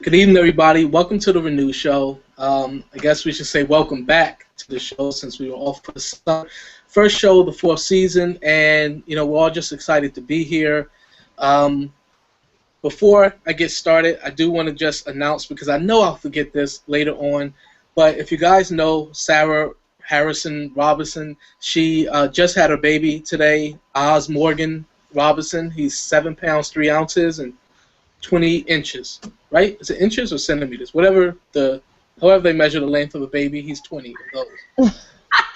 Good evening, everybody. Welcome to the Renew Show. I guess we should say welcome back to the show since we were off for the summer. First show of the fourth season, and we're all just excited to be here. Before I get started, I do want to just announce, because I know I'll forget this later on, but if you guys know Sarah Harrison Robinson, she just had her baby today, Oz Morgan Robinson. He's 7 pounds 3 ounces and 20 inches, right? Is it inches or centimeters? However they measure the length of a baby, he's 20 of those.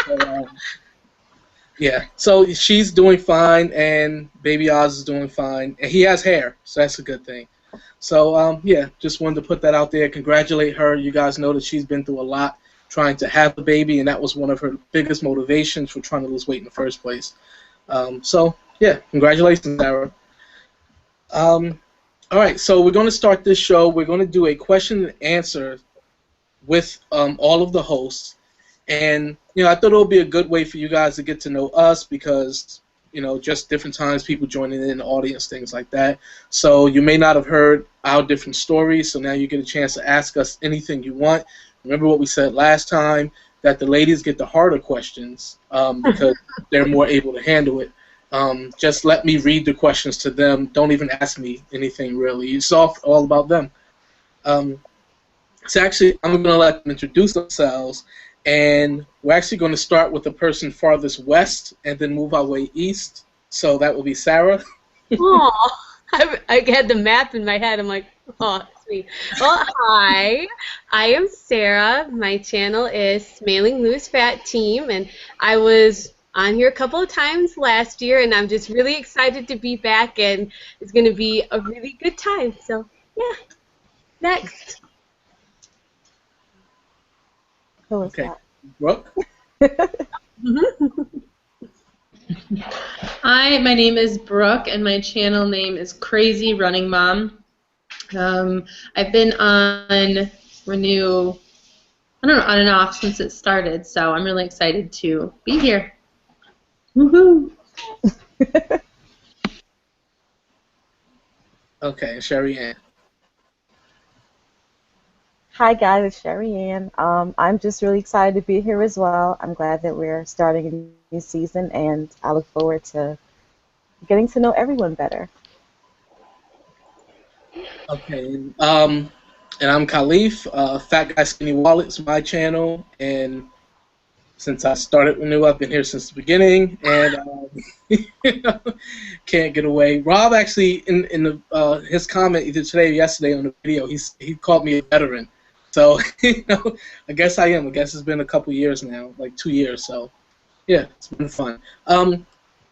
So, yeah, so she's doing fine, and baby Oz is doing fine, and he has hair, so that's a good thing. So, yeah, just wanted to put that out there, congratulate her. You guys know that she's been through a lot trying to have a baby, and that was one of her biggest motivations for trying to lose weight in the first place. So, yeah, congratulations, Sarah. All right, so we're going to start this show. We're going to do a question and answer with all of the hosts. And, I thought it would be a good way for you guys to get to know us because, just different times, people joining in the audience, things like that. So you may not have heard our different stories, so now you get a chance to ask us anything you want. Remember what we said last time, that the ladies get the harder questions because they're more able to handle it. Just let me read the questions to them. Don't even ask me anything, really. It's all about them. So actually, I'm going to let them introduce themselves, and we're actually going to start with the person farthest west and then move our way east. So that will be Sarah. Oh, I had the map in my head. I'm like, oh, sweet. Well, hi. I am Sarah. My channel is Smiling Lose Fat Team, and I was on here a couple of times last year, and I'm just really excited to be back, and it's going to be a really good time. So, yeah. Next. Who is Okay. that? Brooke? Hi, my name is Brooke, and my channel name is Crazy Running Mom. I've been on Renew, I don't know, on and off since it started, so I'm really excited to be here. Woohoo! Okay, Sherry Ann. Hi guys, it's Sherry Ann. I'm just really excited to be here as well. I'm glad that we're starting a new season, and I look forward to getting to know everyone better. Okay, and I'm Khalif. Fat Guy Skinny Wallet's my channel, and since I started Renew, I've been here since the beginning, and can't get away. Rob actually, in his comment either today or yesterday on the video, he called me a veteran. So I guess I am. I guess it's been a couple years now, like 2 years. So yeah, it's been fun. All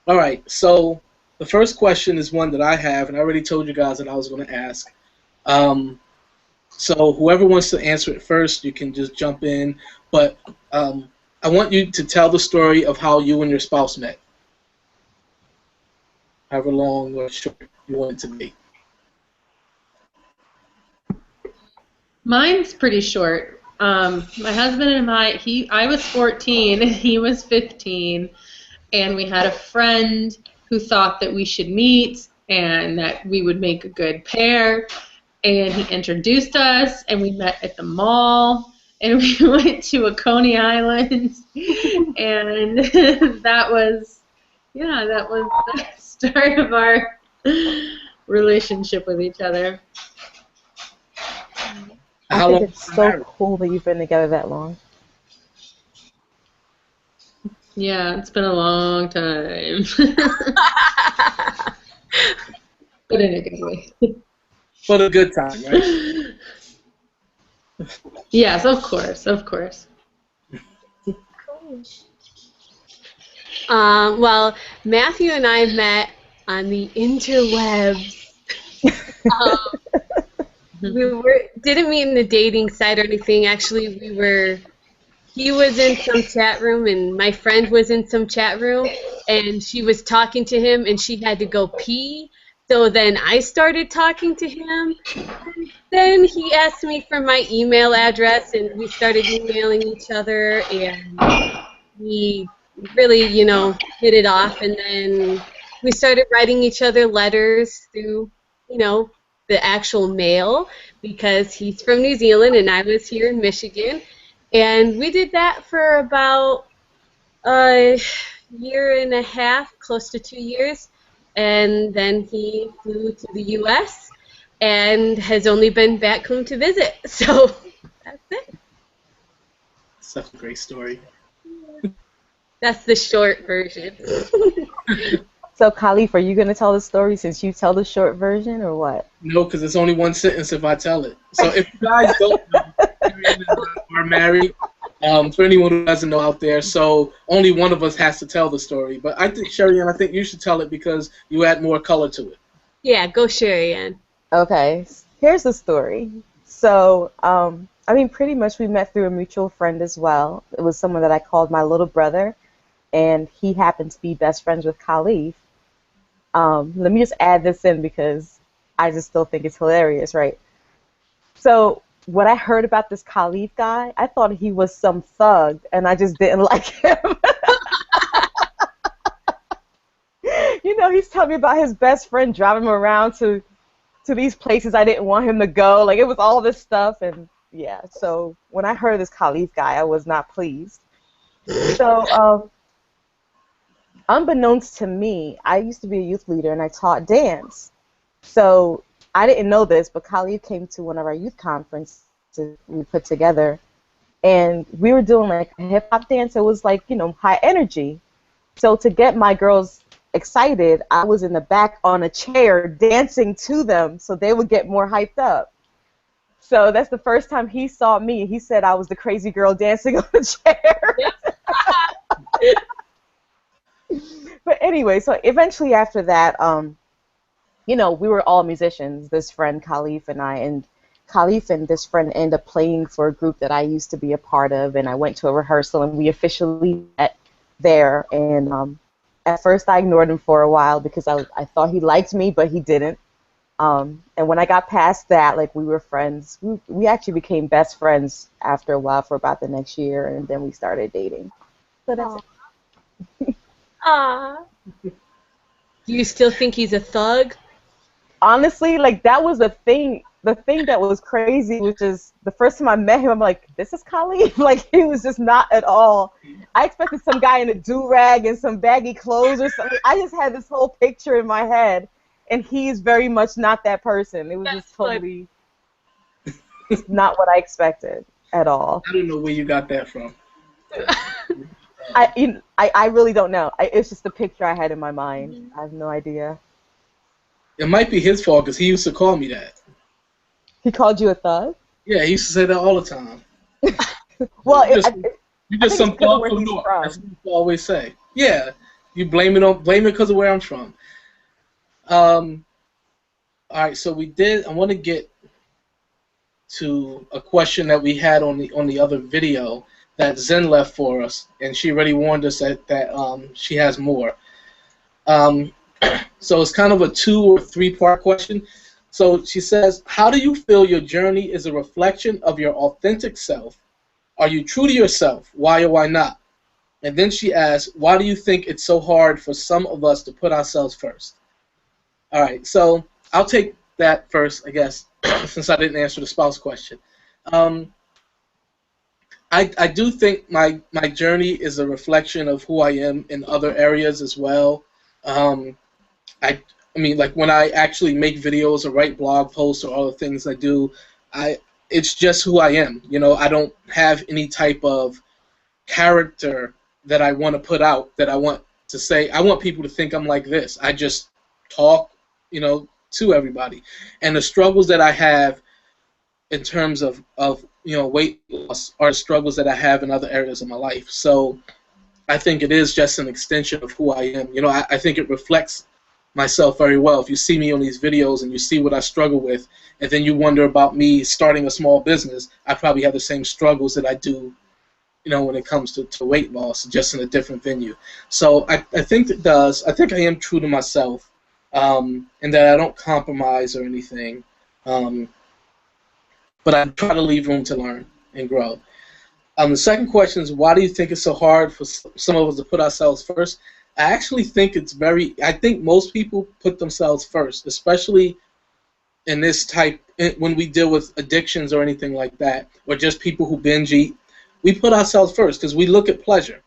right, so the first question is one that I have, and I already told you guys that I was going to ask. So whoever wants to answer it first, you can just jump in. But I want you to tell the story of how you and your spouse met. However long or short you want it to be. Mine's pretty short. My husband and I was 14 and he was 15, and we had a friend who thought that we should meet and that we would make a good pair, and he introduced us, and we met at the mall, and we went to a Coney Island, and that was the start of our relationship with each other. I think it's so cool that you've been together that long. Yeah, it's been a long time. But in a good way. For a good time, right? Yes, of course, of course. Well, Matthew and I met on the interwebs. We didn't meet in the dating site or anything. Actually, he was in some chat room, and my friend was in some chat room, and she was talking to him, and she had to go pee. So then I started talking to him. And then he asked me for my email address, and we started emailing each other, and we really, hit it off. And then we started writing each other letters through, the actual mail because he's from New Zealand and I was here in Michigan. And we did that for about a year and a half, close to 2 years. And then he flew to the U.S. and has only been back home to visit. So that's it. Such a great story. That's the short version. So, Khalif, are you going to tell the story since you tell the short version, or what? No, because it's only one sentence if I tell it. So if you guys don't know, Sherry and I are married. For anyone who doesn't know out there, so only one of us has to tell the story. But I think, Sherry Ann, I think you should tell it because you add more color to it. Yeah, go Sherry Ann. Okay, here's the story. So, I mean, pretty much we met through a mutual friend as well. It was someone that I called my little brother, and he happened to be best friends with Khalif. Let me just add this in because I just still think it's hilarious, right? So when I heard about this Khalif guy, I thought he was some thug, and I just didn't like him. You know, he's telling me about his best friend driving him around to these places I didn't want him to go. Like, it was all this stuff, and yeah. So when I heard this Khalif guy, I was not pleased. So, unbeknownst to me, I used to be a youth leader and I taught dance. So I didn't know this, but Khalif came to one of our youth conferences we put together, and we were doing like a hip hop dance. It was like, you know, high energy. So to get my girls excited, I was in the back on a chair dancing to them so they would get more hyped up. So that's the first time he saw me. He said I was the crazy girl dancing on the chair. But anyway, so eventually after that, you know, we were all musicians, this friend Khalif and I, and Khalif and this friend ended up playing for a group that I used to be a part of, and I went to a rehearsal and we officially met there. And at first I ignored him for a while because I thought he liked me, but he didn't. And when I got past that, like, we were friends. We actually became best friends after a while for about the next year, and then we started dating. So that's it. Aww. Do you still think he's a thug? Honestly, like, that was the thing that was crazy, which is the first time I met him, I'm like, this is Khalif? Like, he was just not at all. I expected some guy in a do-rag and some baggy clothes or something. I just had this whole picture in my head, and he's very much not that person. It was just totally not what I expected at all. I don't know where you got that from. I really don't know. It's just the picture I had in my mind. I have no idea. It might be his fault because he used to call me that. He called you a thug? Yeah, he used to say that all the time. Well, you're just some thug from North. That's what people always say. Yeah, you blame it because of where I'm from. All right, so I want to get to a question that we had on the other video that Zen left for us, and she already warned us that she has more. So it's kind of a 2 or 3 part question. So she says, how do you feel your journey is a reflection of your authentic self? Are you true to yourself? Why or why not? And then she asks, why do you think it's so hard for some of us to put ourselves first? All right, so I'll take that first, I guess, since I didn't answer the spouse question. I do think my journey is a reflection of who I am in other areas as well. I mean, like, when I actually make videos or write blog posts or all the things I do, it's just who I am. You know, I don't have any type of character that I want to put out, that I want to say. I want people to think I'm like this. I just talk, you know, to everybody. And the struggles that I have in terms of you know, weight loss are struggles that I have in other areas of my life. So I think it is just an extension of who I am. You know, I think it reflects myself very well. If you see me on these videos and you see what I struggle with, and then you wonder about me starting a small business, I probably have the same struggles that I do, you know, when it comes to weight loss, just in a different venue. So I think it does. I think I am true to myself, and that I don't compromise or anything. But I try to leave room to learn and grow. The second question is, why do you think it's so hard for some of us to put ourselves first? I actually think I think most people put themselves first, especially in this type, when we deal with addictions or anything like that, or just people who binge eat, we put ourselves first because we look at pleasure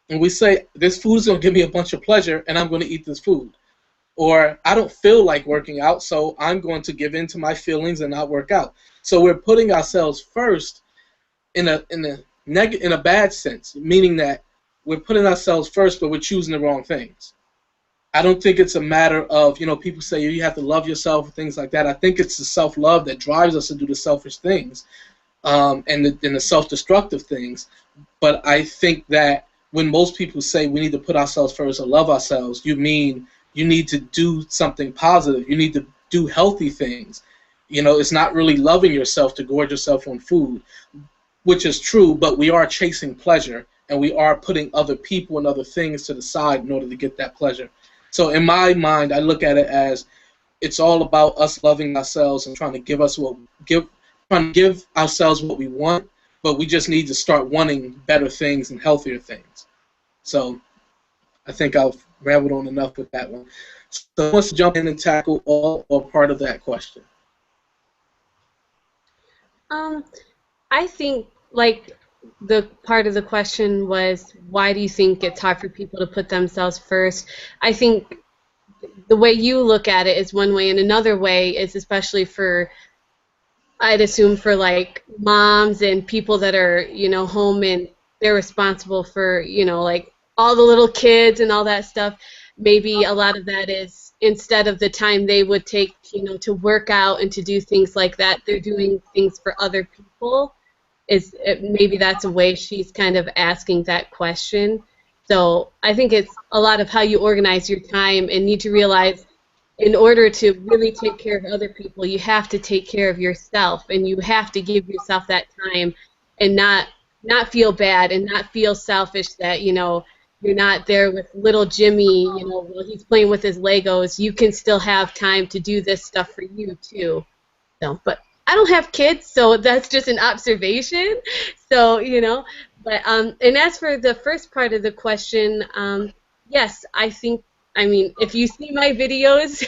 and we say, this food is going to give me a bunch of pleasure and I'm going to eat this food. Or I don't feel like working out, so I'm going to give in to my feelings and not work out. So we're putting ourselves first in a bad sense, meaning that we're putting ourselves first, but we're choosing the wrong things. I don't think it's a matter of, people say you have to love yourself and things like that. I think it's the self-love that drives us to do the selfish things, and the self-destructive things. But I think that when most people say we need to put ourselves first or love ourselves, you mean you need to do something positive. You need to do healthy things. It's not really loving yourself to gorge yourself on food, which is true, but we are chasing pleasure, and we are putting other people and other things to the side in order to get that pleasure. So in my mind, I look at it as it's all about us loving ourselves and trying to give ourselves what we want, but we just need to start wanting better things and healthier things. So I think I've rambled on enough with that one. So let's jump in and tackle all or part of that question. I think, like, the part of the question was, why do you think it's hard for people to put themselves first? I think the way you look at it is one way, and another way is, especially for, I'd assume, for like moms and people that are, home and they're responsible for, like all the little kids and all that stuff. Maybe a lot of that is, instead of the time they would take, to work out and to do things like that, they're doing things for other people. Maybe that's a way she's kind of asking that question. So I think it's a lot of how you organize your time, and need to realize, in order to really take care of other people, you have to take care of yourself, and you have to give yourself that time, and not feel bad and not feel selfish that you're not there with little Jimmy, while he's playing with his Legos. You can still have time to do this stuff for you too. So, but I don't have kids, so that's just an observation. So, but and as for the first part of the question, yes, I mean, if you see my videos,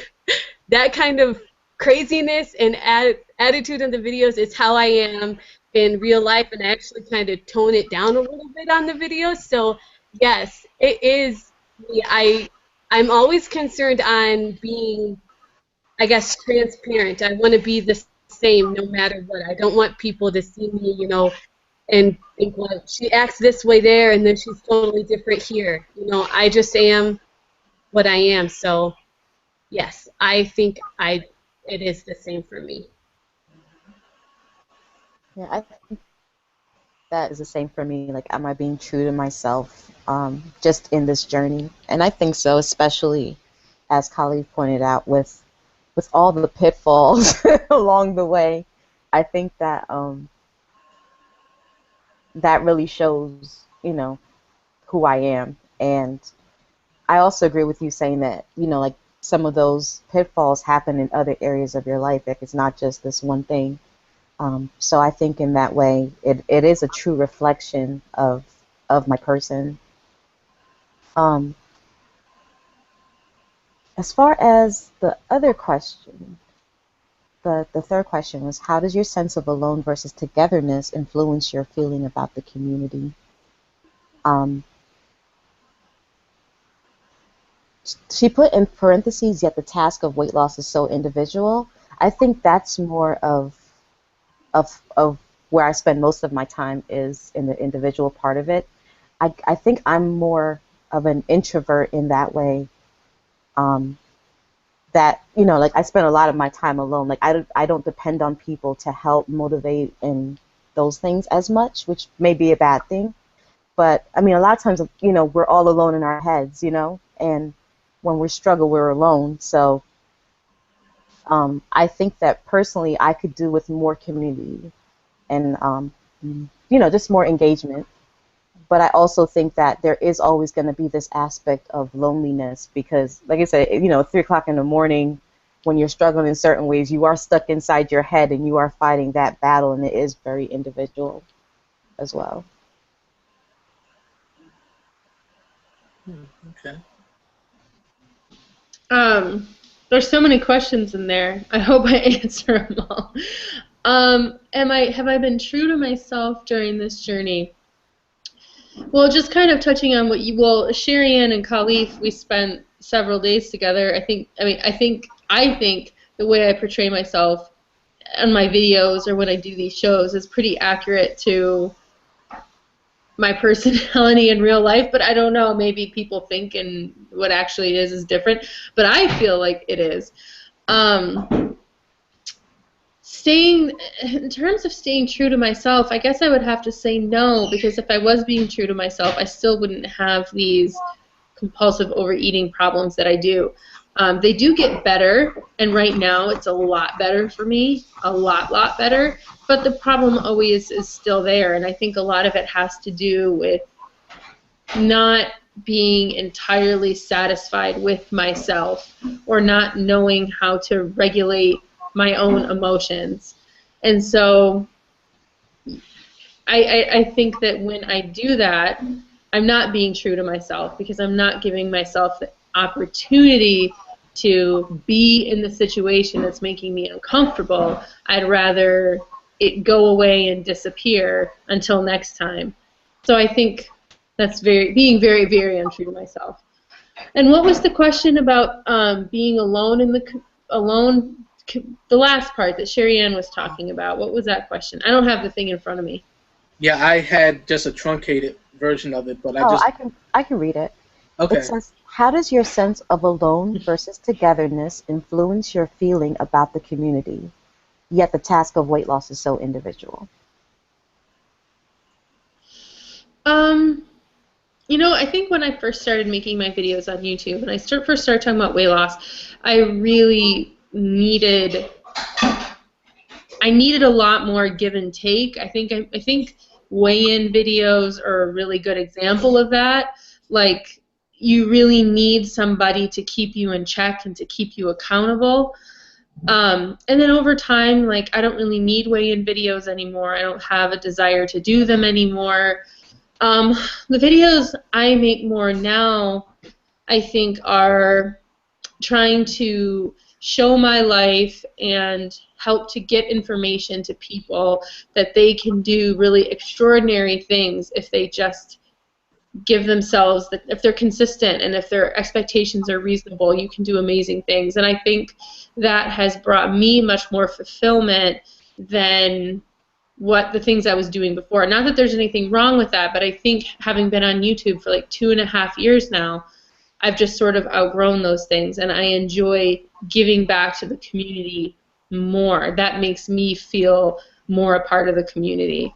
that kind of craziness and attitude in the videos is how I am in real life, and I actually kind of tone it down a little bit on the videos. So yes, it is. I'm always concerned on being, I guess, transparent. I want to be the same no matter what. I don't want people to see me, and think, well, she acts this way there, and then she's totally different here. I just am what I am. So yes, I think it is the same for me. Yeah, I think that is the same for me. Like, am I being true to myself, just in this journey? And I think so, especially as Khalif pointed out, with all the pitfalls along the way. I think that that really shows, who I am. And I also agree with you saying that, like, some of those pitfalls happen in other areas of your life. Like, it's not just this one thing. So I think in that way, it is a true reflection of my person. As far as the other question, the third question was, how does your sense of alone versus togetherness influence your feeling about the community? She put in parentheses, yet the task of weight loss is so individual. I think that's more of where I spend most of my time, is in the individual part of it. I think I'm more of an introvert in that way. That, like, I spend a lot of my time alone. Like, I don't depend on people to help motivate and those things as much, which may be a bad thing. But I mean, a lot of times, we're all alone in our heads, and when we struggle, we're alone. So I think that personally, I could do with more community and just more engagement. But I also think that there is always going to be this aspect of loneliness, because, like I said, 3 o'clock in the morning, when you're struggling in certain ways, you are stuck inside your head and you are fighting that battle, and it is very individual as well. Okay. There's so many questions in there. I hope I answer them all. Have I been true to myself during this journey? Well, just kind of touching on what you, well, Sherry Ann and Khalif, we spent several days together. I think the way I portray myself on my videos or when I do these shows is pretty accurate to my personality in real life, but I don't know, maybe people think and what actually is different, but I feel like it is. In terms of staying true to myself, I guess I would have to say no, because if I was being true to myself, I still wouldn't have these compulsive overeating problems that I do. They do get better, and right now it's a lot better for me, a lot better, but the problem always is still there, and I think a lot of it has to do with not being entirely satisfied with myself or not knowing how to regulate my own emotions. And so I think that when I do that, I'm not being true to myself, because I'm not giving myself the opportunity to be in the situation that's making me uncomfortable. I'd rather it go away and disappear until next time. So I think that's being very, very untrue to myself. And what was the question about being alone in the last part that Sherry Ann was talking about? What was that question? I don't have the thing in front of me. Yeah, I had just a truncated version of it, but I can read it. Okay. It says, how does your sense of alone versus togetherness influence your feeling about the community? Yet the task of weight loss is so individual. You know, I think when I first started making my videos on YouTube, and I first started talking about weight loss, I really needed a lot more give and take. I think weigh-in videos are a really good example of that. Like, you really need somebody to keep you in check and to keep you accountable. And then over time, like, I don't really need weigh-in videos anymore. I don't have a desire to do them anymore. The videos I make more now, I think, are trying to show my life and help to get information to people that they can do really extraordinary things if they just give themselves, if they're consistent and if their expectations are reasonable, you can do amazing things. And I think that has brought me much more fulfillment than what the things I was doing before. Not that there's anything wrong with that, but I think having been on YouTube for like 2.5 years now, I've just sort of outgrown those things, and I enjoy giving back to the community more. That makes me feel more a part of the community.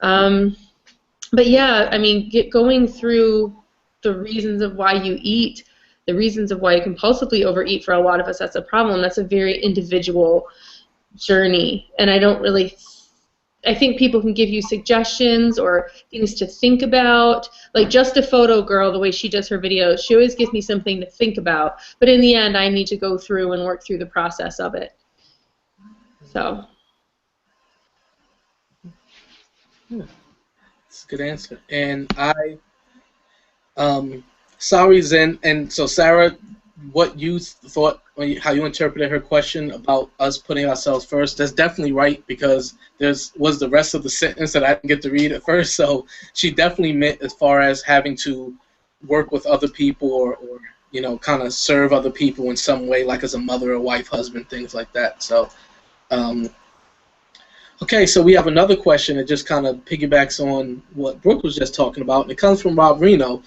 But yeah, I mean, going through the reasons of why you eat, the reasons of why you compulsively overeat, for a lot of us, that's a problem. That's a very individual journey, and I think people can give you suggestions or things to think about. Like Just a Photo Girl, the way she does her videos, she always gives me something to think about. But in the end, I need to go through and work through the process of it. So. That's a good answer. And sorry, Zen. And so, Sarah, what you thought, how you interpreted her question about us putting ourselves first, that's definitely right, because was the rest of the sentence that I didn't get to read at first. So she definitely meant as far as having to work with other people or you know, kind of serve other people in some way, like as a mother or wife, husband, things like that. So, okay, so we have another question that just kind of piggybacks on what Brooke was just talking about, and it comes from Rob Reno.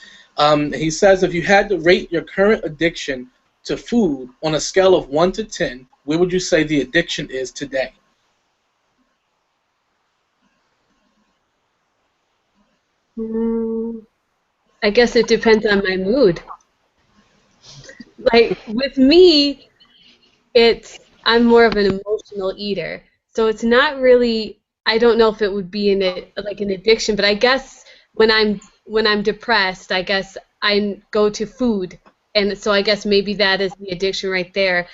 He says, if you had to rate your current addiction to food on a scale of 1 to 10, where would you say the addiction is today? I guess it depends on my mood. Like, with me, I'm more of an emotional eater. So it's not really, I don't know if it would be like an addiction, but I guess when I'm depressed, I guess I go to food. And so I guess maybe that is the addiction right there.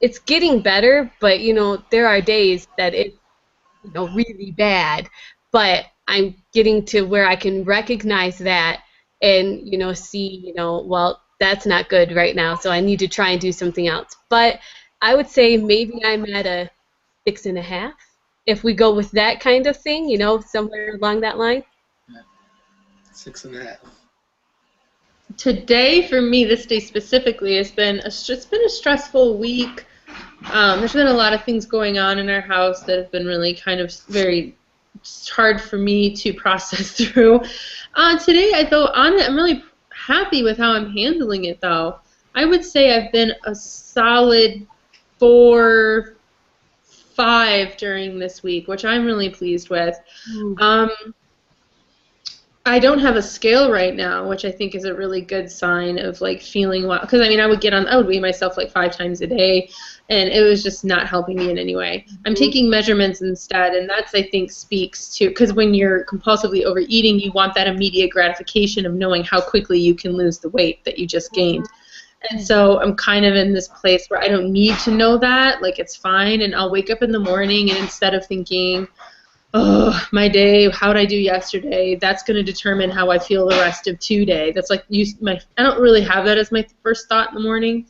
It's getting better, but you know, there are days that it's, you know, really bad. But I'm getting to where I can recognize that and, you know, see, you know, well, that's not good right now, so I need to try and do something else. But I would say maybe I'm at a 6.5, if we go with that kind of thing, you know, somewhere along that line. 6.5. Today, for me, this day specifically, it's been a stressful week. There's been a lot of things going on in our house that have been really kind of very hard for me to process through. Today, I'm really happy with how I'm handling it, though. I would say I've been a solid 4, 5 during this week, which I'm really pleased with. I don't have a scale right now, which I think is a really good sign of like feeling well. Because I mean, I would weigh myself like 5 times a day, and it was just not helping me in any way. I'm taking measurements instead, and that's, I think, speaks to, because when you're compulsively overeating, you want that immediate gratification of knowing how quickly you can lose the weight that you just gained. And so I'm kind of in this place where I don't need to know that, like it's fine, and I'll wake up in the morning, and instead of thinking, oh, my day, how'd I do yesterday, that's going to determine how I feel the rest of today. That's like, I don't really have that as my first thought in the morning.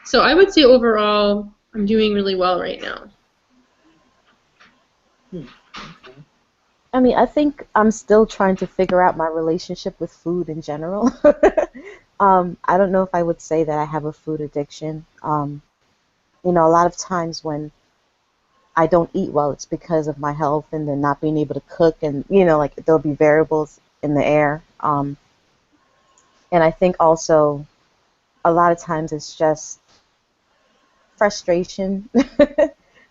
So I would say overall, I'm doing really well right now. I mean, I think I'm still trying to figure out my relationship with food in general. I don't know if I would say that I have a food addiction. You know, a lot of times when I don't eat well, it's because of my health and then not being able to cook, and, you know, like there'll be variables in the air. And I think also a lot of times it's just frustration.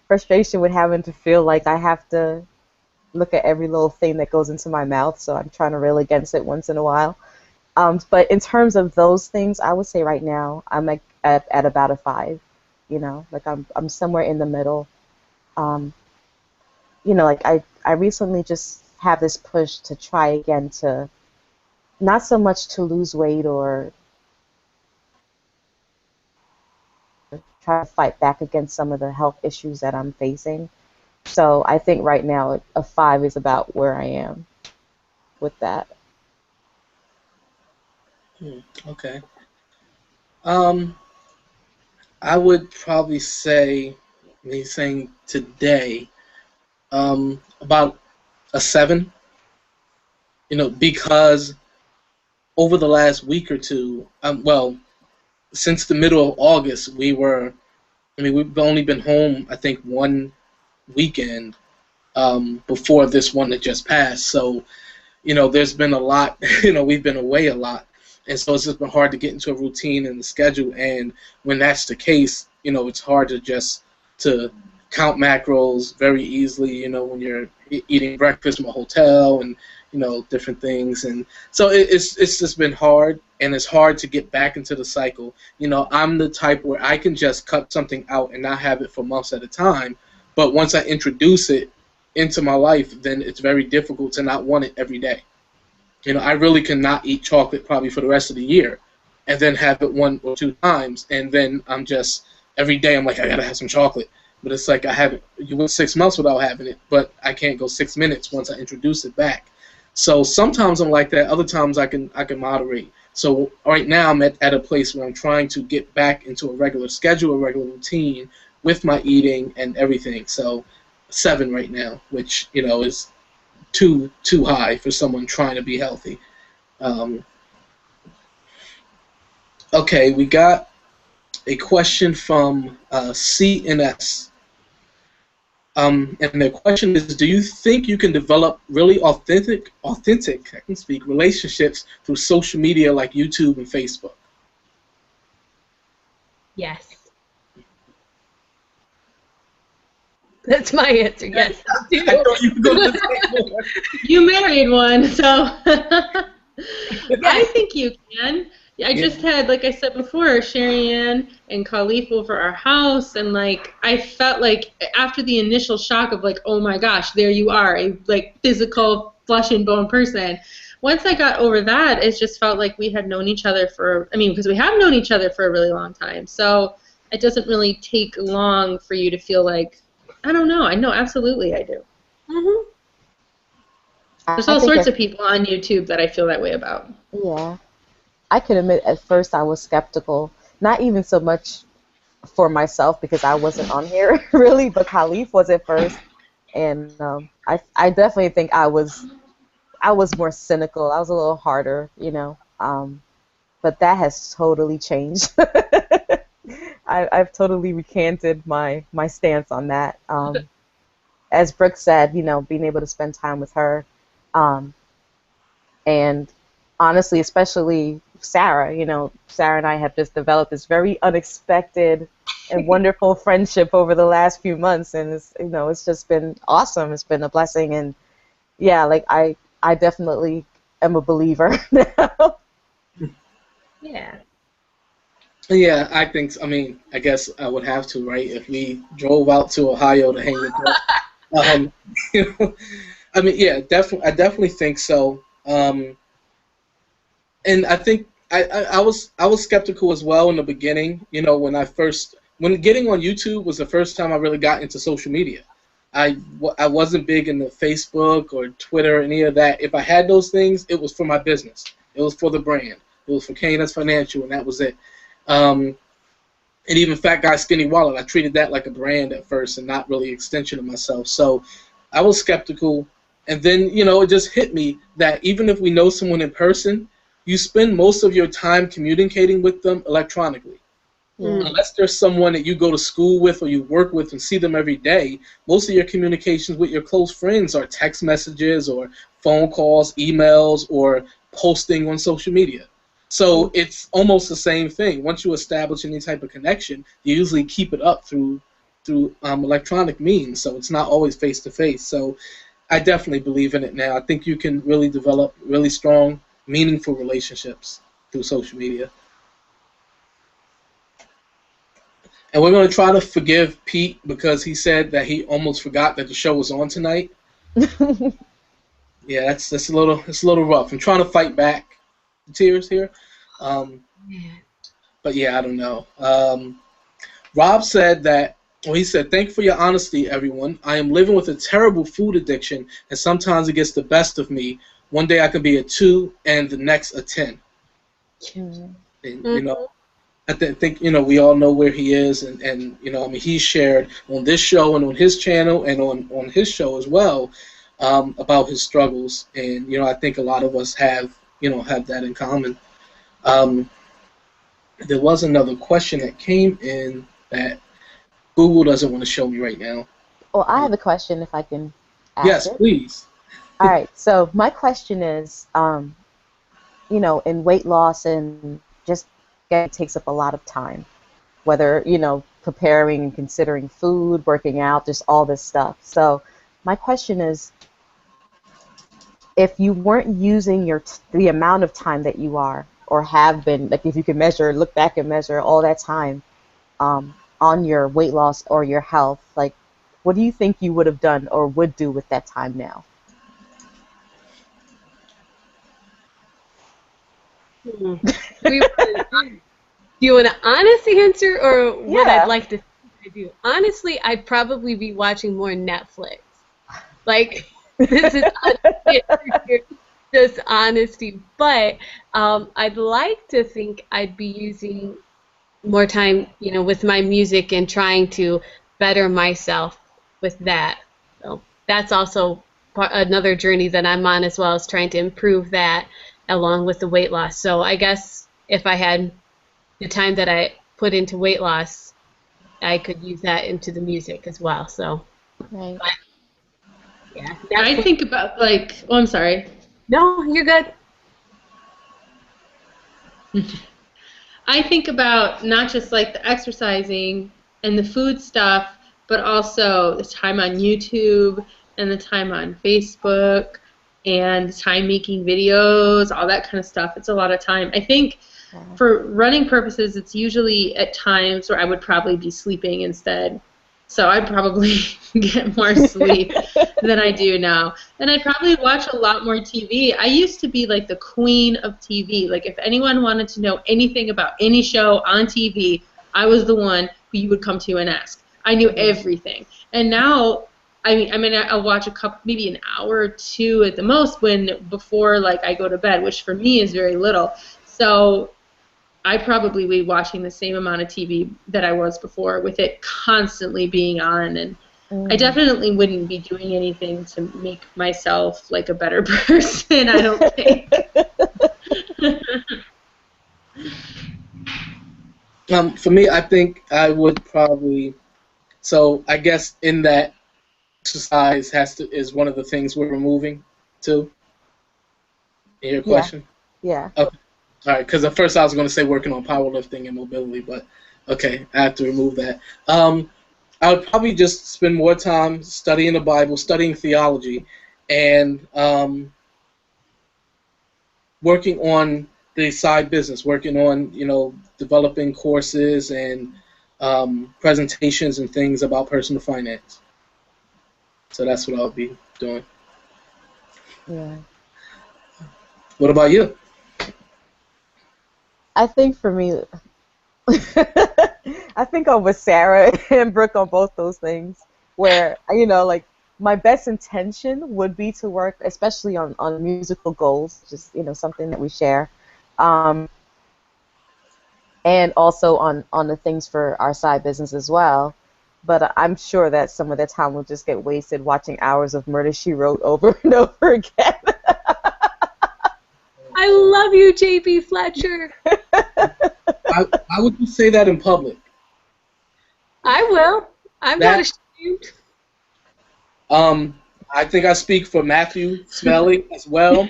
Frustration with having to feel like I have to look at every little thing that goes into my mouth, so I'm trying to rail against it once in a while. But in terms of those things, I would say right now I'm at about a 5. You know, like I'm somewhere in the middle. You know, like I recently just have this push to try again to not so much to lose weight or try to fight back against some of the health issues that I'm facing. So I think right now a 5 is about where I am with that. Okay. I would probably say, me saying today, about a 7. You know, because over the last week or two, well, since the middle of August, we've only been home, I think, one weekend before this one that just passed. So, you know, there's been a lot, you know, we've been away a lot. And so it's just been hard to get into a routine and the schedule. And when that's the case, you know, it's hard to count macros very easily, you know, when you're eating breakfast from a hotel and, you know, different things. And so it's just been hard, and it's hard to get back into the cycle. You know, I'm the type where I can just cut something out and not have it for months at a time. But once I introduce it into my life, then it's very difficult to not want it every day. You know, I really cannot eat chocolate probably for the rest of the year and then have it 1 or 2 times, and then I'm just, every day I'm like, I gotta have some chocolate. But it's like you went 6 months without having it, but I can't go 6 minutes once I introduce it back. So sometimes I'm like that, other times I can moderate. So right now I'm at a place where I'm trying to get back into a regular schedule, a regular routine with my eating and everything. So 7 right now, which, you know, is too high for someone trying to be healthy. Okay, we got a question from CNS. And their question is, do you think you can develop really authentic, I can speak, relationships through social media like YouTube and Facebook? Yes. That's my answer, yes. I thought you were going to say more. You married one, so I think you can. I just had, like I said before, Sherry Ann and Khalif over our house, and like I felt like after the initial shock of like, oh my gosh, there you are, a like physical flesh and bone person. Once I got over that, it just felt like we had known each other because we have known each other for a really long time. So it doesn't really take long for you to feel like, I don't know. I know, absolutely I do. Mm-hmm. There's all sorts of people on YouTube that I feel that way about. Yeah. I can admit at first I was skeptical, not even so much for myself because I wasn't on here really, but Khalif was at first, and I definitely think I was more cynical. I was a little harder, you know. But that has totally changed. I've totally recanted my stance on that. As Brooke said, you know, being able to spend time with her, um, and honestly, especially Sarah, you know, Sarah and I have just developed this very unexpected and wonderful friendship over the last few months, and it's, you know, it's just been awesome. It's been a blessing, and yeah, like I definitely am a believer now. Yeah. Yeah, I think. I mean, I guess I would have to, right? If we drove out to Ohio to hang with them, you know, I mean, yeah, definitely. I definitely think so. And I think I was skeptical as well in the beginning. You know, when getting on YouTube was the first time I really got into social media. I wasn't big into Facebook or Twitter or any of that. If I had those things, it was for my business. It was for the brand. It was for K&S Financial, and that was it. And even Fat Guy Skinny Wallet, I treated that like a brand at first and not really an extension of myself. So I was skeptical. And then, you know, it just hit me that even if we know someone in person, you spend most of your time communicating with them electronically. Yeah. Unless there's someone that you go to school with or you work with and see them every day, most of your communications with your close friends are text messages or phone calls, emails, or posting on social media. So it's almost the same thing. Once you establish any type of connection, you usually keep it up through electronic means. So it's not always face to face. So I definitely believe in it now. I think you can really develop really strong, meaningful relationships through social media. And we're going to try to forgive Pete because he said that he almost forgot that the show was on tonight. Yeah, that's it's a little rough. I'm trying to fight back the tears here. But yeah, I don't know. Rob said that, well, he said, "Thank you for your honesty, everyone. I am living with a terrible food addiction, and sometimes it gets the best of me. One day I can be a 2 and the next a 10. And, you know, I think, you know, we all know where he is, and you know, I mean, he shared on this show and on his channel and on his show as well about his struggles, and you know, I think a lot of us have that in common. There was another question that came in that Google doesn't want to show me right now. Well, I have a question if I can ask Yes, it. please. All right, so my question is, you know, in weight loss and just it takes up a lot of time, whether, you know, preparing and considering food, working out, just all this stuff. So my question is, if you weren't using the amount of time that you are or have been, like if you could measure, look back and measure all that time on your weight loss or your health, like what do you think you would have done or would do with that time now? Do you want an honest answer or what Yeah. I'd like to do? Honestly, I'd probably be watching more Netflix. Like, this is just honesty. But I'd like to think I'd be using more time, you know, with my music and trying to better myself with that. So that's also another journey that I'm on as well, as trying to improve that along with the weight loss. So I guess if I had the time that I put into weight loss, I could use that into the music as well. So, Right. but, yeah. I think about like, oh, I'm sorry. No, you're good. I think about not just like the exercising and the food stuff, but also the time on YouTube and the time on Facebook and the time making videos, all that kind of stuff. It's a lot of time. I think for running purposes, it's usually at times where I would probably be sleeping instead. So I'd probably get more sleep than I do now. And I'd probably watch a lot more TV. I used to be like the queen of TV. Like if anyone wanted to know anything about any show on TV, I was the one who you would come to and ask. I knew everything. And now, I mean, I'll watch a couple, maybe an hour or two at the most before like I go to bed, which for me is very little. So I probably be watching the same amount of TV that I was before, with it constantly being on, and I definitely wouldn't be doing anything to make myself like a better person, I don't think. For me, I think I would probably. So I guess in that exercise is one of the things we're removing too. In your question? Yeah. Okay. All right. Because at first I was going to say working on powerlifting and mobility, but okay, I have to remove that. I would probably just spend more time studying the Bible, studying theology, and working on the side business, working on, developing courses and presentations and things about personal finance. So that's what I'll be doing. Yeah. What about you? I think for me, I think I'm with Sarah and Brooke on both those things, where, like, my best intention would be to work, especially on musical goals, just, something that we share, and also on the things for our side business as well. But I'm sure that some of the time will just get wasted watching hours of Murder, She Wrote over and over again. I love you, JB Fletcher. I would just say that in public. I will. I'm not ashamed. I think I speak for Matthew Smelly as well.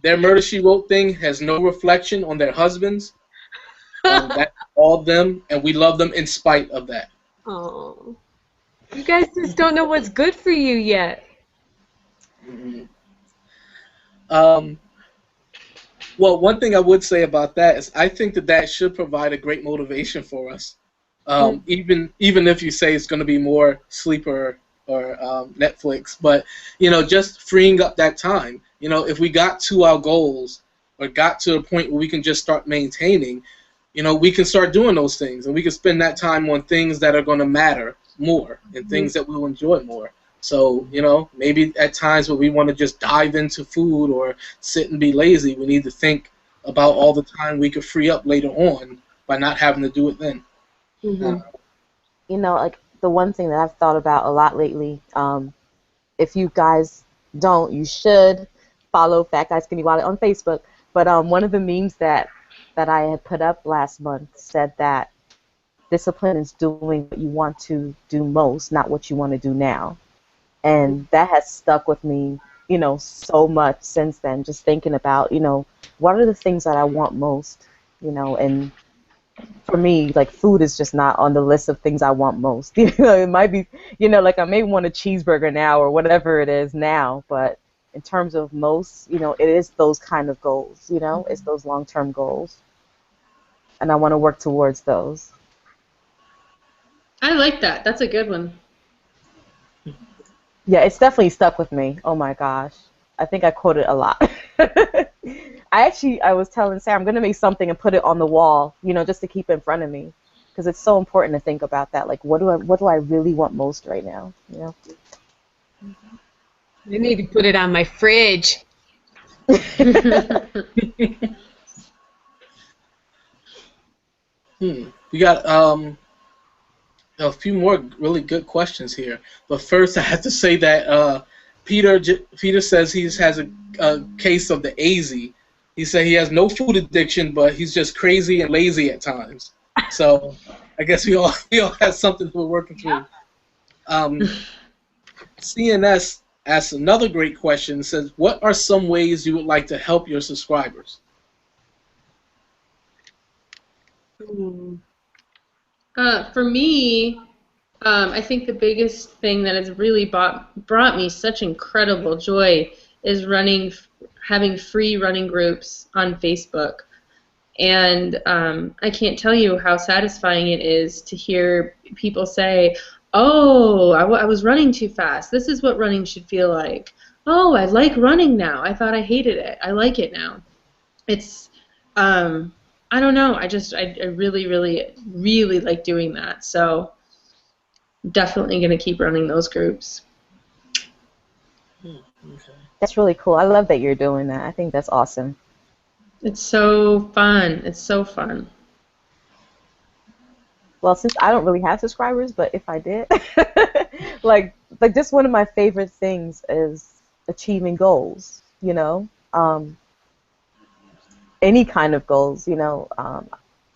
Their Murder, She Wrote thing has no reflection on their husbands. That's all them, and we love them in spite of that. Oh, you guys just don't know what's good for you yet. Mm-hmm. Well, one thing I would say about that is I think that should provide a great motivation for us. Even if you say it's going to be more Sleeper or Netflix, but just freeing up that time. If we got to our goals or got to a point where we can just start maintaining, we can start doing those things, and we can spend that time on things that are going to matter more and things that we'll enjoy more. So, maybe at times where we want to just dive into food or sit and be lazy, we need to think about all the time we could free up later on by not having to do it then. Mm-hmm. Like the one thing that I've thought about a lot lately, if you guys don't, you should follow Fat Guy Skinny Wallet on Facebook. But one of the memes that I had put up last month said that discipline is doing what you want to do most, not what you want to do now. And that has stuck with me, so much since then, just thinking about, what are the things that I want most, and for me, like, food is just not on the list of things I want most. It might be, like, I may want a cheeseburger now or whatever it is now, but in terms of most, it is those kind of goals, it's those long-term goals. And I want to work towards those. I like that. That's a good one. Yeah, it's definitely stuck with me. Oh my gosh. I think I quote it a lot. I was telling Sarah I'm going to make something and put it on the wall, just to keep in front of me, because it's so important to think about that. Like, what do I really want most right now? I need to put it on my fridge. We got a few more really good questions here, but first I have to say that Peter says he has a case of the AZ. He said he has no food addiction, but he's just crazy and lazy at times. So I guess we all have something we're working through. CNS asks another great question. Says, what are some ways you would like to help your subscribers? For me, I think the biggest thing that has really brought me such incredible joy is having free running groups on Facebook. And I can't tell you how satisfying it is to hear people say, oh, I was running too fast. This is what running should feel like. Oh, I like running now. I thought I hated it. I like it now. It's, I don't know. I really, really, really like doing that. So definitely going to keep running those groups. Okay. That's really cool. I love that you're doing that. I think that's awesome. It's so fun. It's so fun. Well, since I don't really have subscribers, but if I did, like just one of my favorite things is achieving goals. Any kind of goals. Like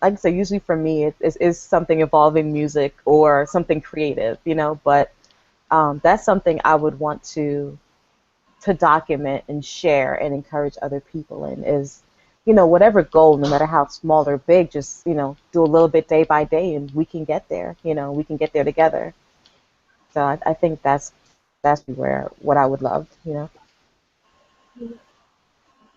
I say, usually for me, is something involving music or something creative. But that's something I would want to document and share and encourage other people in is, whatever goal, no matter how small or big, just, do a little bit day by day and we can get there, we can get there together. So I think that's where what I would love.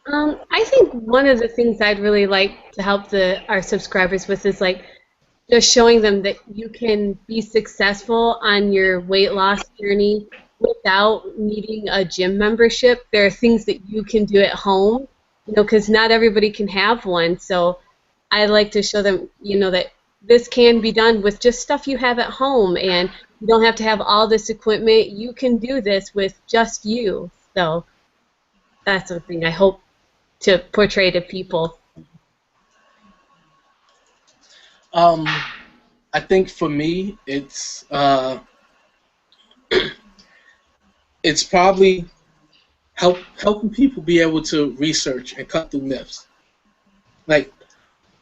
I think one of the things I'd really like to help our subscribers with is like just showing them that you can be successful on your weight loss journey without needing a gym membership. There are things that you can do at home, because not everybody can have one. So I like to show them, that this can be done with just stuff you have at home, and you don't have to have all this equipment. You can do this with just you. So that's something I hope to portray to people. I think for me, it's probably helping people be able to research and cut through myths. Like,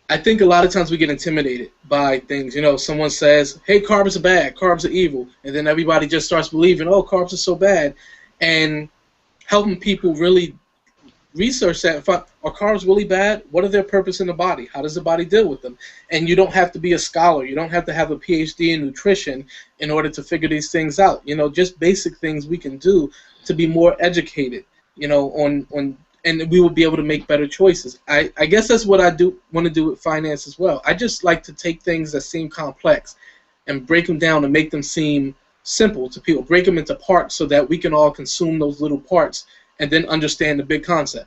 I think a lot of times we get intimidated by things. Someone says, "Hey, carbs are bad. Carbs are evil," and then everybody just starts believing, "Oh, carbs are so bad," and helping people really research that. Are carbs really bad? What are their purpose in the body? How does the body deal with them? And you don't have to be a scholar. You don't have to have a PhD in nutrition in order to figure these things out. Just basic things we can do to be more educated, on and we will be able to make better choices. I guess that's what I do want to do with finance as well. I just like to take things that seem complex and break them down and make them seem simple to people. Break them into parts so that we can all consume those little parts and then understand the big concept.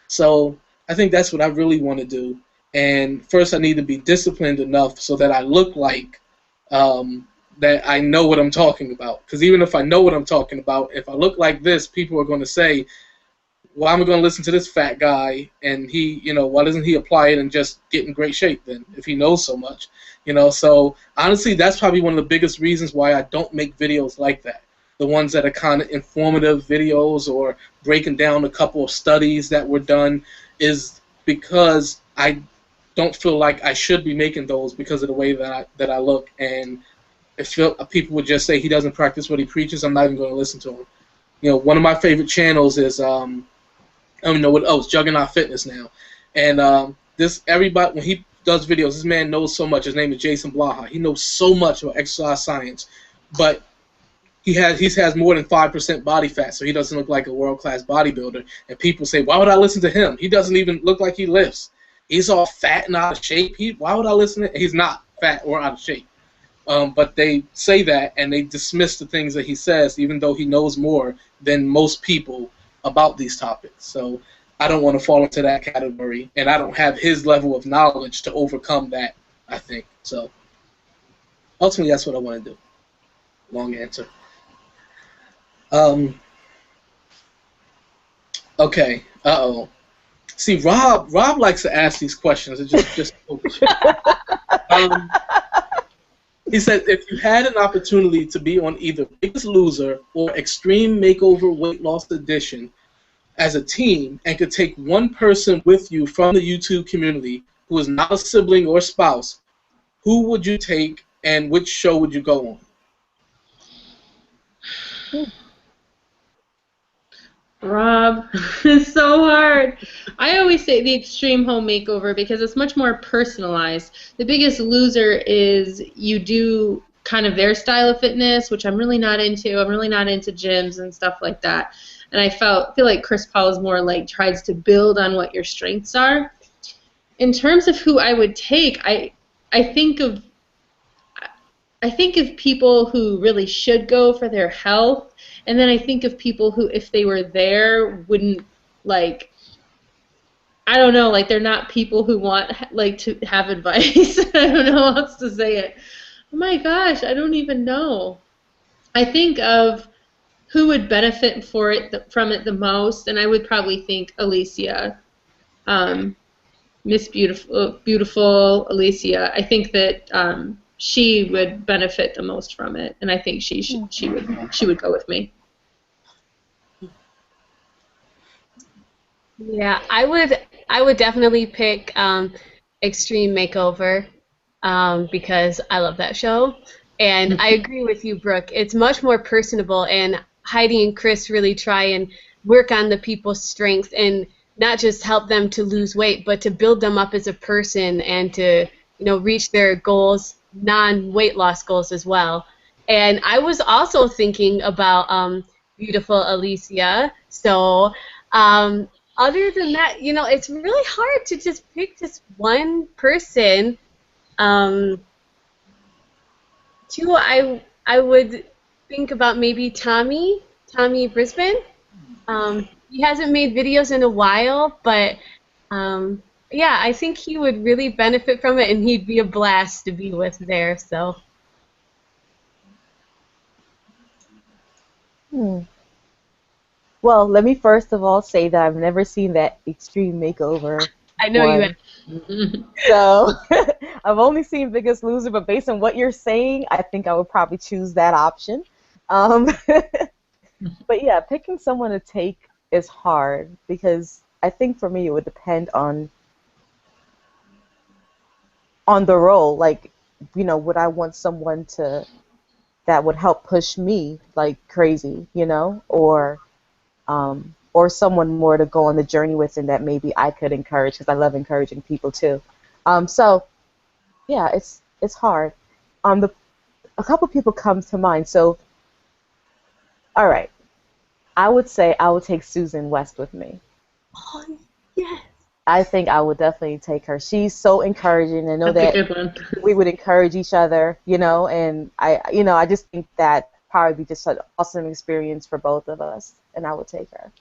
So I think that's what I really want to do. And first I need to be disciplined enough so that I look like that I know what I'm talking about. Because even if I know what I'm talking about, if I look like this, people are going to say, why am I going to listen to this fat guy? And he, why doesn't he apply it and just get in great shape then if he knows so much? So honestly, that's probably one of the biggest reasons why I don't make videos like that. The ones that are kind of informative videos or breaking down a couple of studies that were done is because I don't feel like I should be making those because of the way that I look. And if people would just say he doesn't practice what he preaches, I'm not even going to listen to him. One of my favorite channels is I don't know what else, Juggernaut Fitness now. And everybody, when he does videos, this man knows so much. His name is Jason Blaha. He knows so much about exercise science, but he has more than 5% body fat, so he doesn't look like a world-class bodybuilder. And people say, why would I listen to him? He doesn't even look like he lifts. He's all fat and out of shape. Why would I listen to him? He's not fat or out of shape. But they say that, and they dismiss the things that he says, even though he knows more than most people about these topics. So I don't want to fall into that category, and I don't have his level of knowledge to overcome that, I think. So ultimately, that's what I want to do. Long answer. Okay. See, Rob likes to ask these questions. It just he said, if you had an opportunity to be on either Biggest Loser or Extreme Makeover Weight Loss Edition as a team and could take one person with you from the YouTube community who is not a sibling or spouse, who would you take and which show would you go on? Rob, it's so hard. I always say the Extreme Home Makeover because it's much more personalized. The Biggest Loser is you do kind of their style of fitness, which I'm really not into. I'm really not into gyms and stuff like that. And I feel like Chris Paul is more like tries to build on what your strengths are. In terms of who I would take, I think of people who really should go for their health. And then I think of people who, if they were there, wouldn't, like, I don't know, like, they're not people who want, like, to have advice. I don't know how else to say it. Oh, my gosh, I don't even know. I think of who would benefit from it the most, and I would probably think Alicia. Miss Beautiful Alicia. I think that she would benefit the most from it, and I think she would go with me. Yeah, I would definitely pick Extreme Makeover because I love that show. And I agree with you, Brooke. It's much more personable, and Heidi and Chris really try and work on the people's strengths and not just help them to lose weight, but to build them up as a person and to, reach their goals, non-weight loss goals as well. And I was also thinking about Beautiful Alicia. So other than that, it's really hard to just pick just one person. Two, I would think about maybe Tommy Brisbane. He hasn't made videos in a while, but yeah, I think he would really benefit from it, and he'd be a blast to be with there. So. Well, let me first of all say that I've never seen that Extreme Makeover. I know one. you have. So I've only seen Biggest Loser, but based on what you're saying, I think I would probably choose that option. But yeah, picking someone to take is hard because I think for me it would depend on the role. Like, would I want someone that would help push me like crazy, or someone more to go on the journey with and that maybe I could encourage because I love encouraging people too. So yeah, it's hard. A couple people come to mind. So all right, I would say I would take Susan West with me. Oh yes. I think I would definitely take her. She's so encouraging. I know That's a that good one. we would encourage each other, and I just think that probably be just an awesome experience for both of us, and I would take her.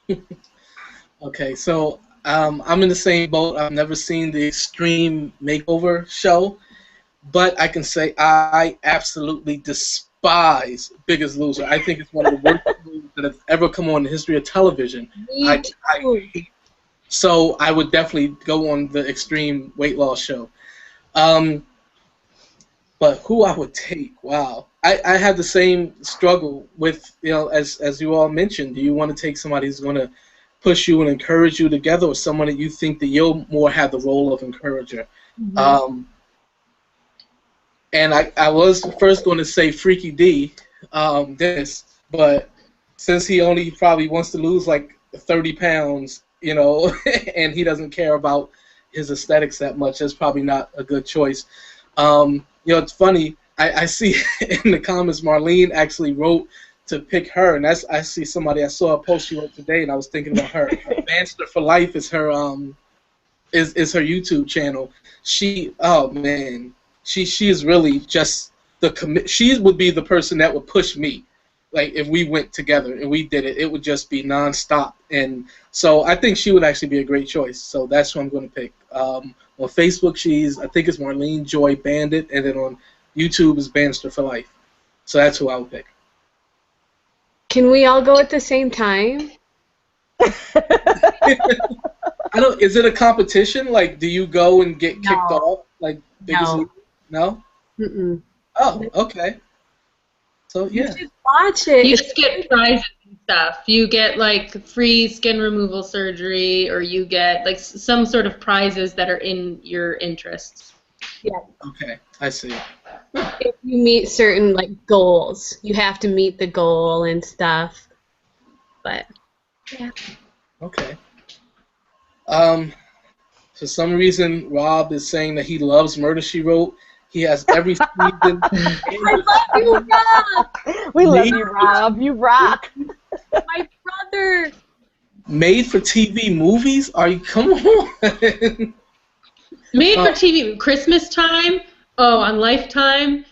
Yeah. Okay, so I'm in the same boat. I've never seen the Extreme Makeover show, but I can say I absolutely despise Biggest Loser. I think it's one of the worst movies that has ever come on in the history of television. I hate. So I would definitely go on the Extreme Weight Loss show. But who I would take? Wow. I have the same struggle with, as you all mentioned. Do you want to take somebody who's going to push you and encourage you together, or someone that you think that you'll more have the role of encourager? Mm-hmm. And I was first going to say Freaky D, Dennis, but since he only probably wants to lose like 30 pounds, and he doesn't care about his aesthetics that much, that's probably not a good choice. It's funny. I see in the comments Marlene actually wrote to pick her, and I saw a post she wrote today, and I was thinking about her. Banster for Life is her is her YouTube channel. She is really just she would be the person that would push me. Like if we went together and we did it, it would just be nonstop. And so I think she would actually be a great choice. So that's who I'm going to pick. On Facebook, I think it's Marlene Joy Bandit, and then on YouTube is Banster for Life. So that's who I would pick. Can we all go at the same time? Is it a competition? Like, do you go and get kicked off? Like, no? Mm-mm. Oh, okay. So yeah. You should watch it. You just get prizes and stuff. You get like free skin removal surgery, or you get like some sort of prizes that are in your interests. Yeah. Okay, I see. If you meet certain goals, you have to meet the goal and stuff. But yeah. Okay. For some reason, Rob is saying that he loves Murder, She Wrote. He has every season. I love you, Rob. We love you, Rob. You rock. My brother. Made for TV movies? Come on. Made for TV, Christmas time. Oh, on Lifetime.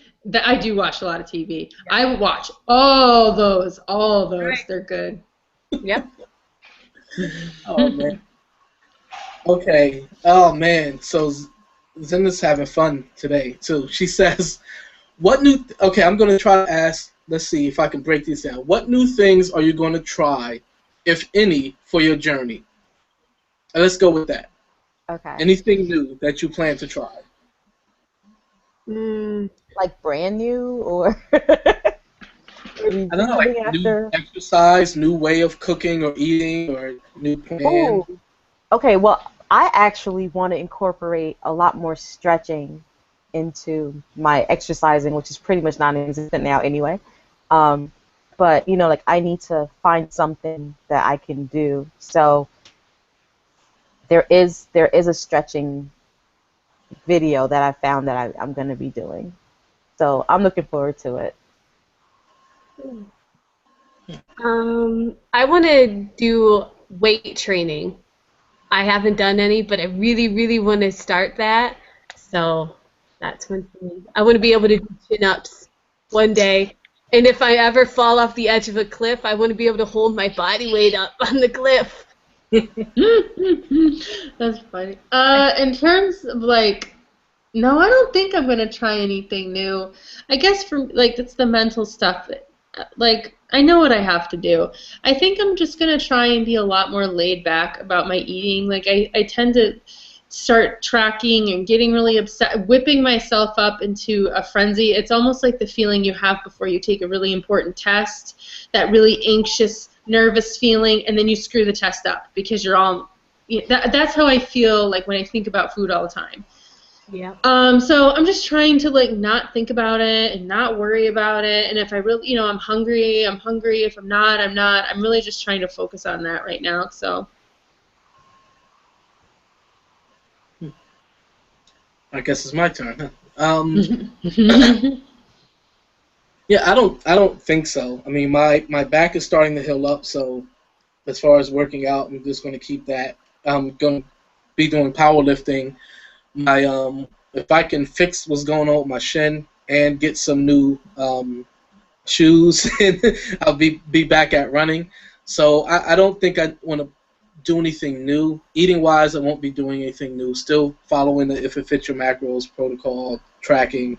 I do watch a lot of TV. I watch all those. Right. They're good. Yep. Oh man. Okay. Oh man. So Zenda's having fun today too. She says, okay, I'm going to try to ask, let's see if I can break these down. What new things are you going to try, if any, for your journey? Let's go with that. Okay. Anything new that you plan to try? Like brand new, or maybe I don't know, something like new after? exercise, new way of cooking or eating, or new plan. Ooh. Okay, well, I actually want to incorporate a lot more stretching into my exercising, which is pretty much non-existent now anyway. Um, but like I need to find something that I can do. So there is a stretching video that I found that I'm going to be doing. So I'm looking forward to it. I want to do weight training. I haven't done any, but I really, really want to start that. So that's one thing. I want to be able to do chin-ups one day. And if I ever fall off the edge of a cliff, I want to be able to hold my body weight up on the cliff. That's funny. In terms of like, no, I don't think I'm gonna try anything new. I guess for like it's the mental stuff. Like I know what I have to do. I think I'm just gonna try and be a lot more laid back about my eating. Like I tend to start tracking and getting really upset, whipping myself up into a frenzy. It's almost like the feeling you have before you take a really important test, that really anxious, nervous feeling, and then you screw the test up because you're all. That's how I feel like when I think about food all the time. Yeah. So I'm just trying to like not think about it and not worry about it. And if I really, I'm hungry, I'm hungry. If I'm not, I'm not. I'm really just trying to focus on that right now. So. I guess it's my turn. Yeah, I don't think so. I mean, my back is starting to heal up, so as far as working out, I'm just going to keep that. I'm going to be doing powerlifting. If I can fix what's going on with my shin and get some new shoes, I'll be back at running. So I don't think I want to do anything new. Eating wise, I won't be doing anything new. Still following the If It Fits Your Macros protocol, tracking.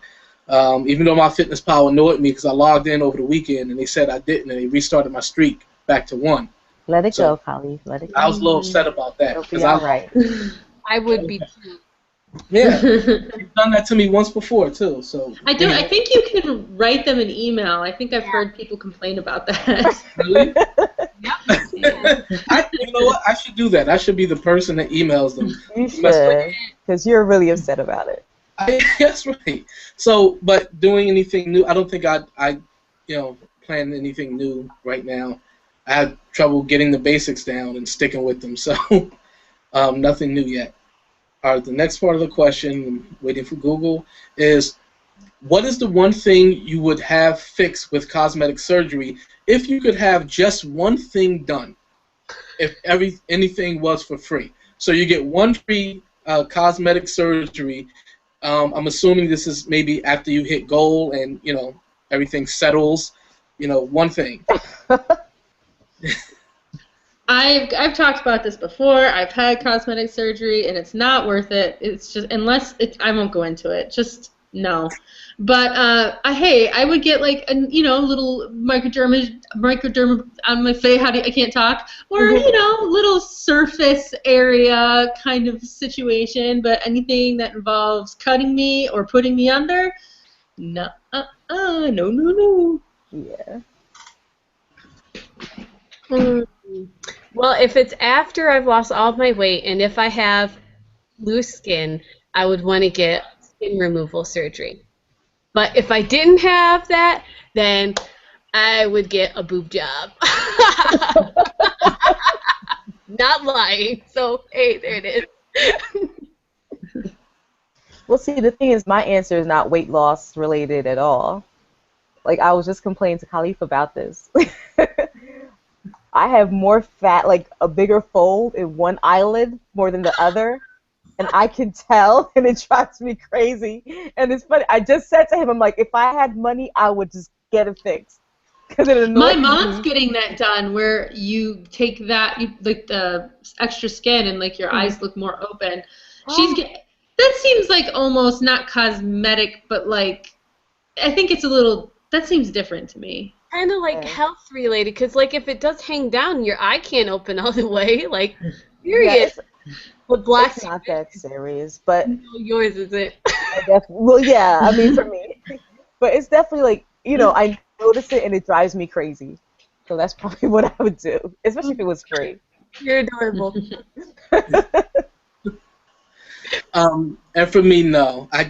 Even though my Fitness Pal annoyed me because I logged in over the weekend and they said I didn't, and they restarted my streak back to 1. Let it go, Khalif. Let it go. I was a little upset about that. It'll be all right. I would be too. Yeah, you've done that to me once before too. So I do. I think you can write them an email. I think I've heard people complain about that. Really? You know what? I should do that. I should be the person that emails them. You should, because you're really upset about it. That's right. So, but doing anything new, I don't think I plan anything new right now. I had trouble getting the basics down and sticking with them, so nothing new yet. All right, the next part of the question, I'm waiting for Google, is what is the one thing you would have fixed with cosmetic surgery if you could have just one thing done, if anything was for free? So you get one free cosmetic surgery. I'm assuming this is maybe after you hit goal and, everything settles, one thing. I've talked about this before. I've had cosmetic surgery, and it's not worth it. It's just I won't go into it. Just no. But I would get like a little microderma on my face. I can't talk, or little surface area kind of situation. But anything that involves cutting me or putting me under, no, no. Yeah. Well, if it's after I've lost all of my weight and if I have loose skin, I would want to get skin removal surgery. But if I didn't have that, then I would get a boob job. Not lying. So, hey, there it is. Well, see, the thing is, my answer is not weight loss related at all. Like, I was just complaining to Khalif about this. I have more fat, like a bigger fold in one eyelid more than the other, and I can tell, and it drives me crazy. And it's funny. I just said to him, I'm like, if I had money, I would just get it fixed. Because it annoys me. My mom's getting that done, where you take that, like the extra skin, and like your eyes look more open. That seems like almost not cosmetic, but like I think it's a little. That seems different to me. Kind of like health related, because like if it does hang down, your eye can't open all the way. Like, period. Yeah, But black It's not that serious, but no, yours is it. well, yeah, I mean, for me. But it's definitely like, I notice it and it drives me crazy. So that's probably what I would do, especially if it was free. You're adorable. And for me, no. I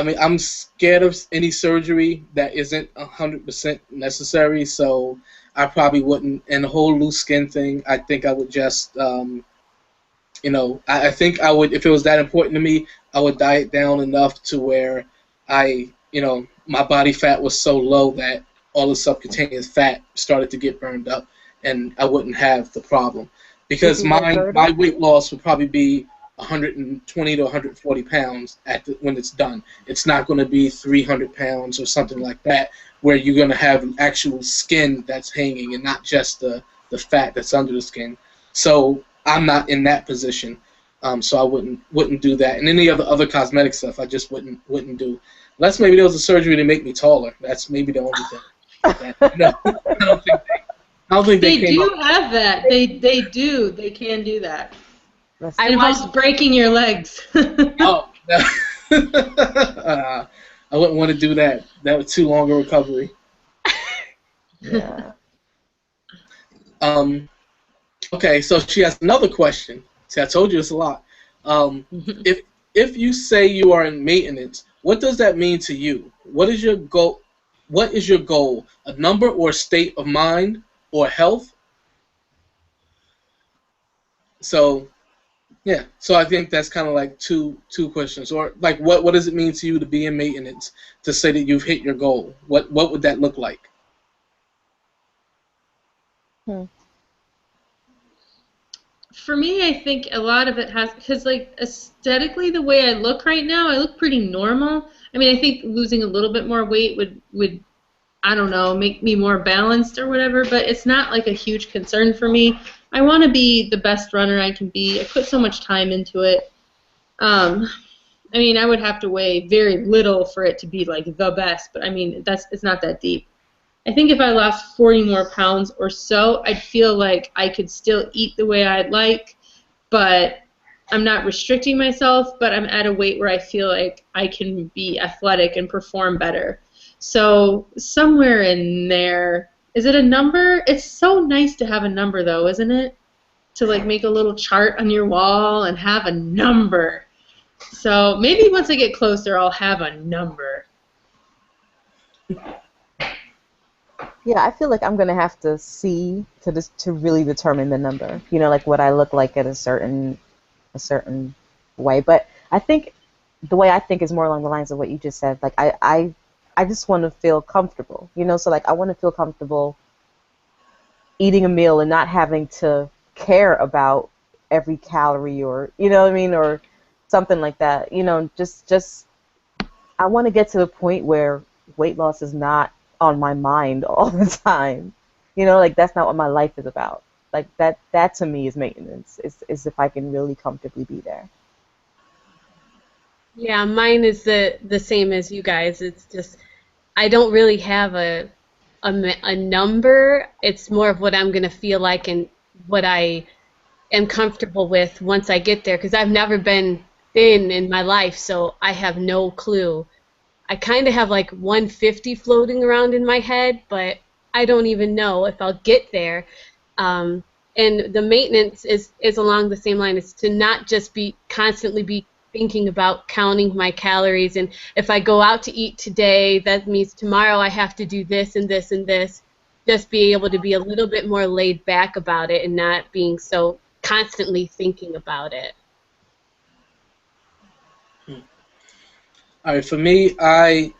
mean, I'm scared of any surgery that isn't 100% necessary, so I probably wouldn't. And the whole loose skin thing, I think I would just, I think I would, if it was that important to me, I would diet down enough to where my body fat was so low that all the subcutaneous fat started to get burned up, and I wouldn't have the problem. Because my weight loss would probably be 120 to 140 pounds when it's done. It's not going to be 300 pounds or something like that, where you're going to have actual skin that's hanging and not just the fat that's under the skin. So I'm not in that position, so I wouldn't do that. And any of the other cosmetic stuff, I just wouldn't do. Unless maybe there was a surgery to make me taller. That's maybe the only thing. No, I don't think they do have that. They do. They can do that. I It involves breaking your legs. Oh, no. I wouldn't want to do that. That was too long a recovery. Yeah. Okay, so she has another question. See, I told you it's a lot. If you say you are in maintenance, what does that mean to you? What is your goal? What is your goal? A number or a state of mind or health? So, yeah. So I think that's kind of like two questions. Or like, what does it mean to you to be in maintenance? To say that you've hit your goal? What would that look like? For me, I think a lot of it has, because like aesthetically, the way I look right now, I look pretty normal. I mean, I think losing a little bit more weight would I don't know, make me more balanced or whatever, but it's not like a huge concern for me. I want to be the best runner I can be. I put so much time into it. I mean, I would have to weigh very little for it to be like the best, but I mean, it's not that deep. I think if I lost 40 more pounds or so, I'd feel like I could still eat the way I'd like, but I'm not restricting myself, but I'm at a weight where I feel like I can be athletic and perform better. So somewhere in there, is it a number? It's so nice to have a number though, isn't it? To like make a little chart on your wall and have a number. So maybe once I get closer, I'll have a number. Yeah, I feel like I'm gonna have to see to really determine the number. Like what I look like at a certain way. But I think the way I think is more along the lines of what you just said. Like I just want to feel comfortable. So like I want to feel comfortable eating a meal and not having to care about every calorie or or something like that. Just I want to get to the point where weight loss is not on my mind all the time. Like that's not what my life is about. Like that to me is maintenance. Is if I can really comfortably be there. Yeah, mine is the same as you guys. It's just I don't really have a number. It's more of what I'm gonna feel like and what I am comfortable with once I get there. Because I've never been thin in my life, so I have no clue. I kind of have like 150 floating around in my head, but I don't even know if I'll get there. And the maintenance is along the same line. It's to not just constantly be thinking about counting my calories, and if I go out to eat today, that means tomorrow I have to do this and this and this. Just be able to be a little bit more laid back about it and not being so constantly thinking about it. All right, for me, the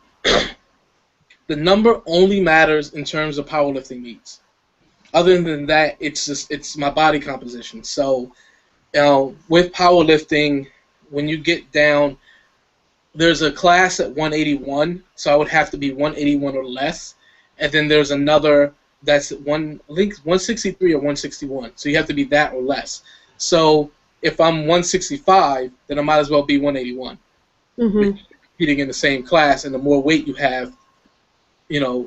number only matters in terms of powerlifting meets. Other than that, it's my body composition. So, with powerlifting, when you get down, there's a class at 181, so I would have to be 181 or less, and then there's another that's at I think 163 or 161. So you have to be that or less. So if I'm 165, then I might as well be 181. Mm-hmm. Competing in the same class, and the more weight you have,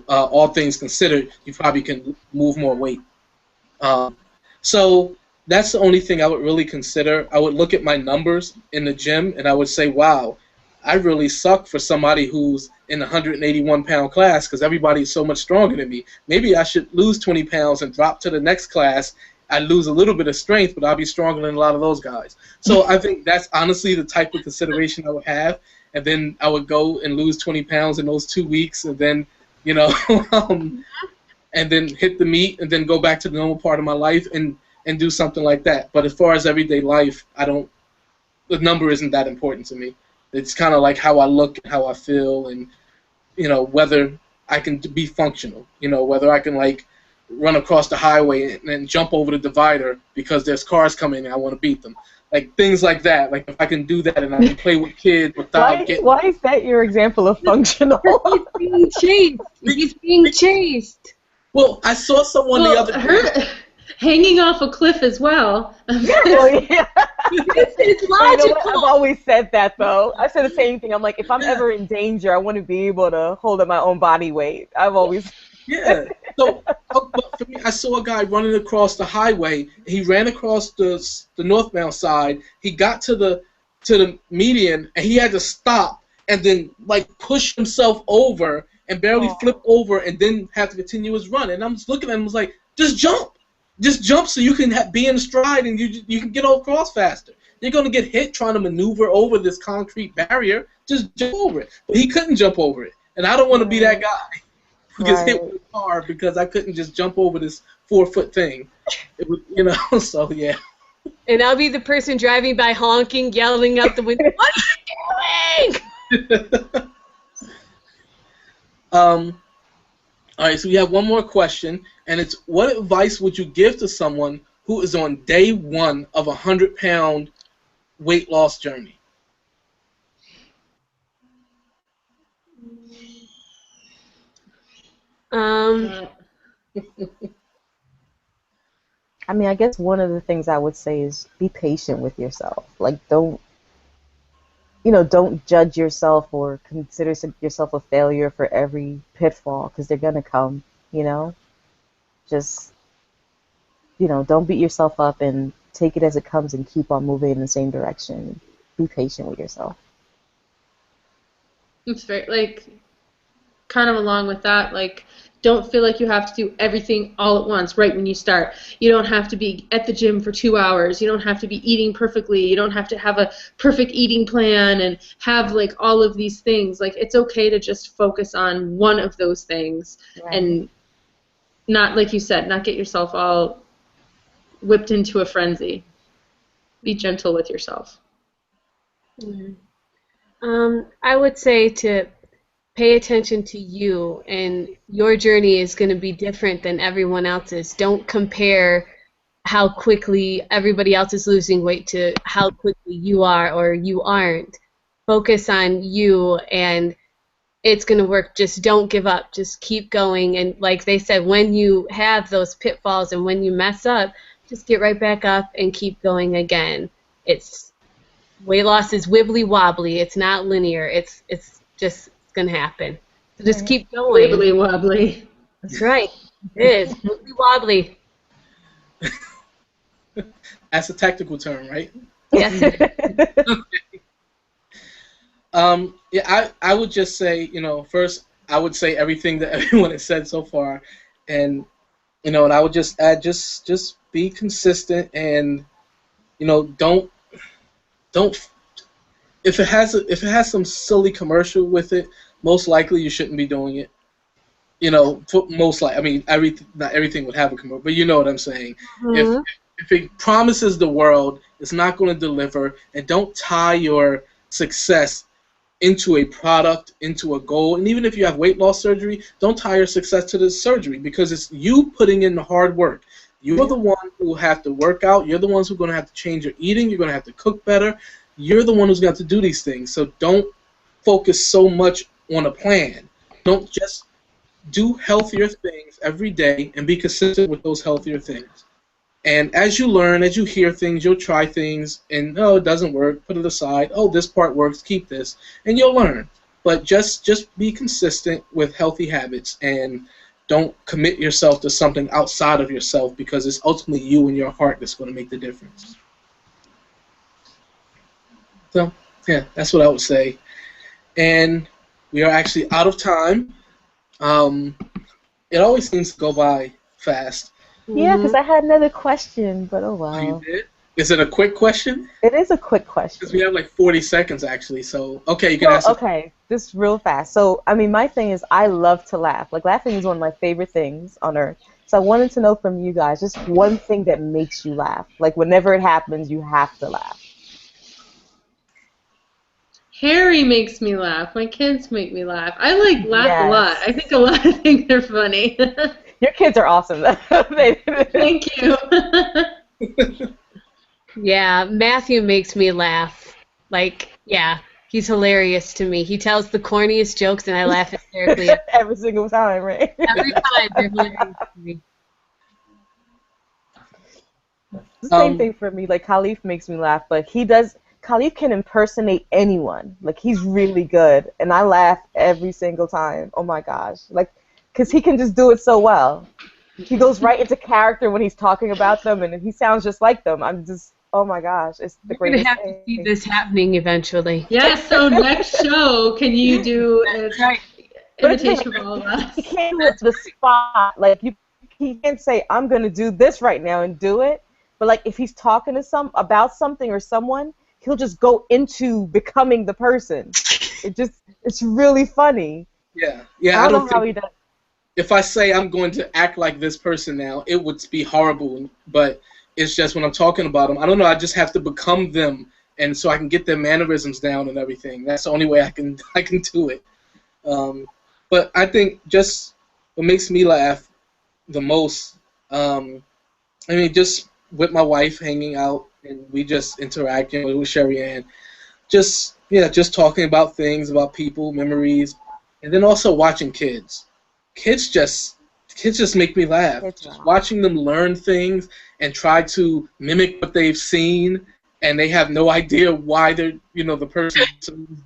all things considered, you probably can move more weight. So that's the only thing I would really consider. I would look at my numbers in the gym and I would say, wow, I really suck for somebody who's in the 181-pound class because everybody's so much stronger than me. Maybe I should lose 20 pounds and drop to the next class. I lose a little bit of strength, but I'll be stronger than a lot of those guys. So I think that's honestly the type of consideration I would have. And then I would go and lose 20 pounds in those 2 weeks, and then, and then hit the meet, and then go back to the normal part of my life and do something like that. But as far as everyday life, the number isn't that important to me. It's kind of like how I look and how I feel, and whether I can be functional. Whether I can like run across the highway and jump over the divider because there's cars coming and I want to beat them. Like things like that. Like if I can do that and I can play with kids without getting. Why is that your example of functional? He's being chased. He's being chased. Well, I saw someone the other day. Hanging off a cliff as well. Yeah. It's logical. You know what? I've always said that, though. I said the same thing. I'm like, if I'm ever in danger, I want to be able to hold up my own body weight. I've always... Yeah. So, but for me, I saw a guy running across the highway. He ran across the northbound side. He got to the median, and he had to stop and then, like, push himself over and barely flip over and then have to continue his run. And I'm just looking at him, I was like, just jump. Just jump so you can be in stride and you can get across faster. You're going to get hit trying to maneuver over this concrete barrier. Just jump over it. But he couldn't jump over it. And I don't want to be that guy who gets hit with a car because I couldn't just jump over this 4-foot thing. It was, so yeah. And I'll be the person driving by honking, yelling out the window, what are you doing? All right, so we have one more question, and it's what advice would you give to someone who is on day one of a 100-pound weight loss journey? I mean, I guess one of the things I would say is be patient with yourself. Like, don't judge yourself or consider yourself a failure for every pitfall, because they're going to come, Just, don't beat yourself up and take it as it comes and keep on moving in the same direction. Be patient with yourself. It's very, kind of along with that, don't feel like you have to do everything all at once right when you start. You don't have to be at the gym for 2 hours. You don't have to be eating perfectly. You don't have to have a perfect eating plan and have all of these things. It's okay to just focus on one of those things and not, like you said, not get yourself all whipped into a frenzy. Be gentle with yourself. I would say to pay attention to you, and your journey is going to be different than everyone else's. Don't compare how quickly everybody else is losing weight to how quickly you are or you aren't. Focus on you, and it's going to work. Just don't give up. Just keep going. And like they said, when you have those pitfalls and when you mess up, just get right back up and keep going again. Weight loss is wibbly wobbly. It's not linear. It's just going to happen. So just keep going. Wibbly wobbly. That's right. It is. Wibbly wobbly. That's a technical term, right? Yes. Yeah, I would just say, first I would say everything that everyone has said so far, and and I would just add, just be consistent, and don't if it has some silly commercial with it, most likely you shouldn't be doing it. Most likely, I mean, not everything would have a commercial, but you know what I'm saying. Mm-hmm. If it promises the world, it's not going to deliver, and don't tie your success into a product, into a goal. And even if you have weight loss surgery, don't tie your success to the surgery, because it's you putting in the hard work. You're the one who will have to work out. You're the ones who are going to have to change your eating. You're going to have to cook better. You're the one who's going to have to do these things. So don't focus so much on a plan. Don't just do healthier things every day and be consistent with those healthier things. And as you learn, as you hear things, you'll try things, and it doesn't work, put it aside. Oh, this part works, keep this, and you'll learn. But just be consistent with healthy habits, and don't commit yourself to something outside of yourself, because it's ultimately you and your heart that's going to make the difference. So, yeah, that's what I would say. And we are actually out of time. It always seems to go by fast. Yeah, because I had another question, but oh Oh, you wow. did? Is it a quick question? It is a quick question. Because we have like 40 seconds, actually. So, okay, you can Well, ask it. okay, just real fast. So, I mean, my thing is I love to laugh. Like, laughing is one of my favorite things on earth. So I wanted to know from you guys just one thing that makes you laugh. Like, whenever it happens, you have to laugh. Harry makes me laugh. My kids make me laugh. I like laugh a lot. Yes. I think a lot of things are funny. Your kids are awesome. Thank you. Yeah, Matthew makes me laugh. Like, yeah, he's hilarious to me. He tells the corniest jokes, and I laugh hysterically Every single time, right? every time. They're hilarious to me. The same thing for me. Like, Khalif makes me laugh, but Khalif can impersonate anyone. Like, he's really good, and I laugh every single time. Oh my gosh. Like, because he can just do it so well. He goes right into character when he's talking about them, and he sounds just like them. I'm just, oh my gosh, it's the We're gonna greatest have to see thing. this happening eventually. Yeah, so next show, can you do an Right. imitation of all of us? He can't do it to the spot. Like, he can't say, I'm going to do this right now and do it. But, like, if he's talking to about something or someone, he'll just go into becoming the person. It's really funny. Yeah, I I don't don't know how think he does. if I say I'm going to act like this person now, it would be horrible. But it's just when I'm talking about them, I don't know. I just have to become them, and so I can get their mannerisms down and everything. That's the only way I can do it. But I think just what makes me laugh the most, I mean, just with my wife hanging out and we just interacting with Sherry Ann, just talking about things, about people, memories, and then also watching kids. Kids just make me laugh. Just watching them learn things and try to mimic what they've seen, and they have no idea why they're the person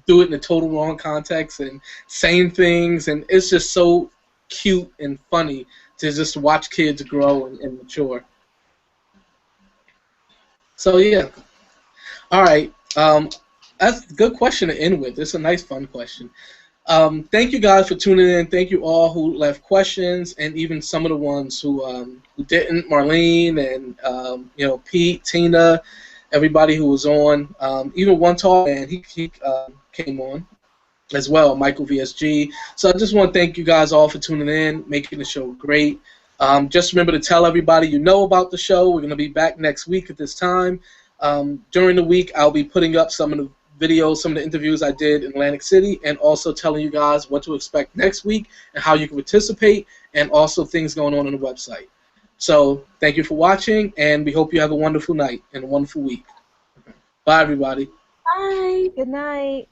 do it in the total wrong context and saying things, and it's just so cute and funny to just watch kids grow and mature. So yeah, all right. That's a good question to end with. It's a nice, fun question. Thank you guys for tuning in. Thank you all who left questions, and even some of the ones who didn't. Marlene and Pete, Tina, everybody who was on. Even one tall man, he came on as well, Michael VSG. So I just want to thank you guys all for tuning in, making the show great. Just remember to tell everybody you know about the show. We're going to be back next week at this time. During the week, I'll be putting up some of the videos, some of the interviews I did in Atlantic City, and also telling you guys what to expect next week and how you can participate, and also things going on the website. So thank you for watching, and we hope you have a wonderful night and a wonderful week. Bye, everybody. Bye. Good night.